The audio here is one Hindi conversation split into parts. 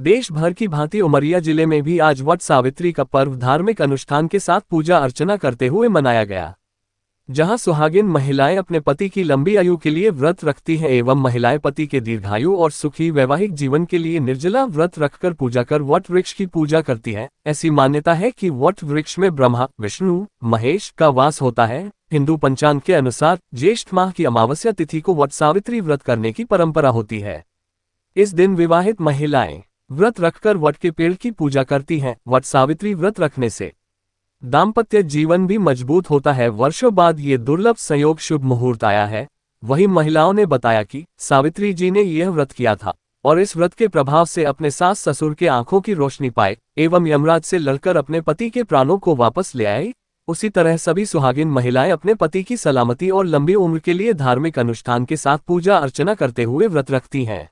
देश भर की भांति उमरिया जिले में भी आज वट सावित्री का पर्व धार्मिक अनुष्ठान के साथ पूजा अर्चना करते हुए मनाया गया। जहां सुहागिन महिलाएं अपने पति की लंबी आयु के लिए व्रत रखती हैं एवं महिलाएं पति के दीर्घायु और सुखी वैवाहिक जीवन के लिए निर्जला व्रत रखकर पूजा कर वट वृक्ष की पूजा करती हैं। ऐसी मान्यता है कि वट वृक्ष में ब्रह्मा, विष्णु, महेश का वास होता है। हिंदू पंचांग के अनुसार ज्येष्ठ माह की अमावस्या तिथि को वट सावित्री व्रत करने की परंपरा होती है। इस दिन विवाहित महिलाएं व्रत रखकर वट के पेड़ की पूजा करती हैं। वट सावित्री व्रत रखने से दाम्पत्य जीवन भी मजबूत होता है। वर्षों बाद ये दुर्लभ संयोग शुभ मुहूर्त आया है। वहीं महिलाओं ने बताया कि सावित्री जी ने यह व्रत किया था और इस व्रत के प्रभाव से अपने सास ससुर के आंखों की रोशनी पाए एवं यमराज से लड़कर अपने पति के प्राणों को वापस ले आए। उसी तरह सभी सुहागिन महिलाएं अपने पति की सलामती और लंबी उम्र के लिए धार्मिक अनुष्ठान के साथ पूजा अर्चना करते हुए व्रत रखती हैं।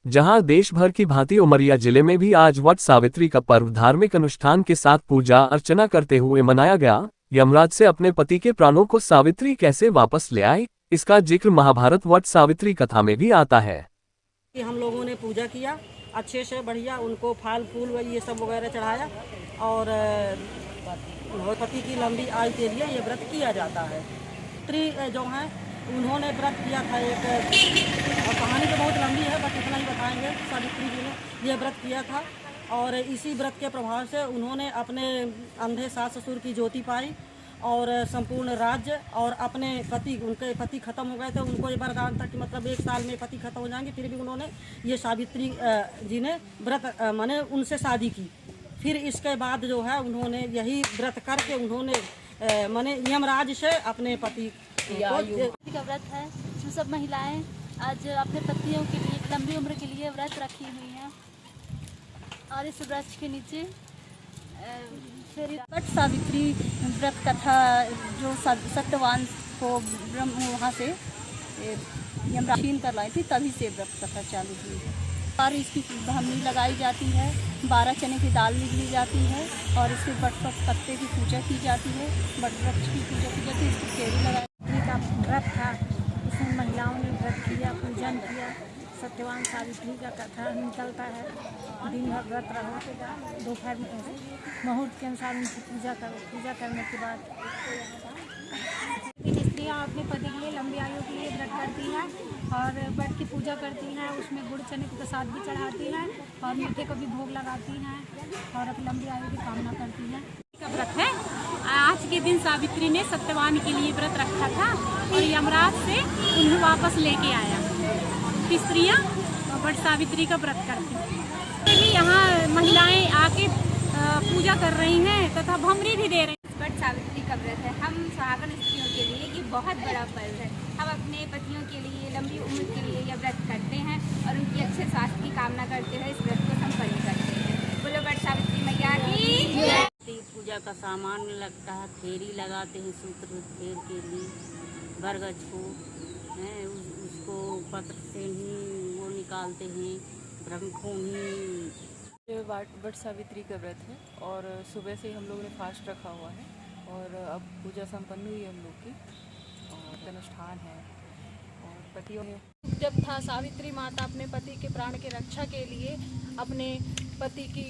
जहां देश भर की भांति उमरिया जिले में भी आज वट सावित्री का पर्व धार्मिक अनुष्ठान के साथ पूजा अर्चना करते हुए मनाया गया। यमराज से अपने पति के प्राणों को सावित्री कैसे वापस ले आए, इसका जिक्र महाभारत वट सावित्री कथा में भी आता है। हम लोगों ने पूजा किया अच्छे से बढ़िया, उनको फल फूल ये सब वगैरह चढ़ाया और पति की लंबी आयु के लिए ये व्रत किया जाता है। स्त्री जो है उन्होंने व्रत किया था एक, और कहानी तो बहुत लंबी है बट इतना ही बताएंगे। सावित्री जी ने यह व्रत किया था और इसी व्रत के प्रभाव से उन्होंने अपने अंधे सास ससुर की ज्योति पाई और संपूर्ण राज्य और अपने पति, उनके पति खत्म हो गए थे, उनको ये वरदान था कि मतलब 1 साल में पति खत्म हो जाएंगे, फिर भी उन्होंने ये सावित्री जी ने व्रत माने उनसे शादी की। फिर इसके बाद जो है उन्होंने यही व्रत करके उन्होंने माने यमराज से अपने पति का व्रत है। जो सब महिलाएं आज अपने पतियों के लिए लंबी उम्र के लिए व्रत रखी हुई हैं और इस व्रत के नीचे फिर वट सावित्री व्रत कथा जो सत्यवान को ब्रह्म वहाँ से यमराज कर लाई थी, तभी से व्रत कथा चालू हुई है। और इसकी ब्राह्मणी लगाई जाती है, 12 चने की दाल निकली जाती है और इसके बट पत्ते की पूजा की जाती है, बट वृक्ष की पूजा की जाती है, इसकी केरी लगाई का व्रत था। इसमें महिलाओं ने व्रत किया, पूजन किया, सत्यवान सावित्री का कथा निकलता है। दिन भर व्रत रहो, दोपहर में मुहूर्त के अनुसार उनकी पूजा करो। पूजा करने के बाद स्त्रियाँ अपने पति के लिए लंबी आयु के लिए व्रत करती हैं और व्रत की पूजा करती हैं, उसमें गुड़ चने का प्रसाद भी चढ़ाती हैं और मीठे को भी भोग लगाती हैं और अपनी लंबी आयु की कामना करती हैं। का व्रत है। आज के दिन सावित्री ने सत्यवान के लिए व्रत रखा था और यमराज से उन्हें वापस लेके आया। स्त्रियाँ वट सावित्री का व्रत करती हैं। यहाँ महिलाएं आके पूजा कर रही हैं तथा भमरी भी दे रही हैं। वट सावित्री का व्रत है। हम सुहागन स्त्रियों के लिए ये बहुत बड़ा पर्व है। हम अपने पतियों के लिए लंबी उम्र के लिए यह व्रत करते हैं और उनकी अच्छे स्वास्थ्य की कामना करते हुए इस व्रत को संपन्न करते हैं। बोलो वट सावित्री मैया की। पूजा का सामान लगता है, फेरी लगाते हैं, सूत्र फेर के लिए बरगद को है, उसको पत्र से ही वो निकालते हैं, ब्रह्मों ही। वट सावित्री का व्रत है और सुबह से हम लोगों ने फास्ट रखा हुआ है और अब पूजा संपन्न हुई हम लोग की और अनुष्ठान है और पतियों ने जब था सावित्री माता अपने पति के प्राण की रक्षा के लिए अपने पति की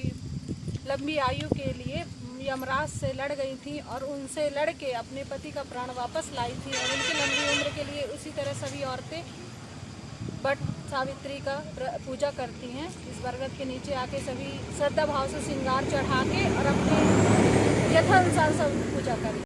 लंबी आयु के लिए यमराज से लड़ गई थी और उनसे लड़ के अपने पति का प्राण वापस लाई थी और उनकी लंबी उम्र के लिए उसी तरह सभी औरतें वट सावित्री का पूजा करती हैं। इस बरगद के नीचे आके सभी श्रद्धा भाव से श्रृंगार चढ़ा के और अपने यथानुसार सब पूजा करती हैं।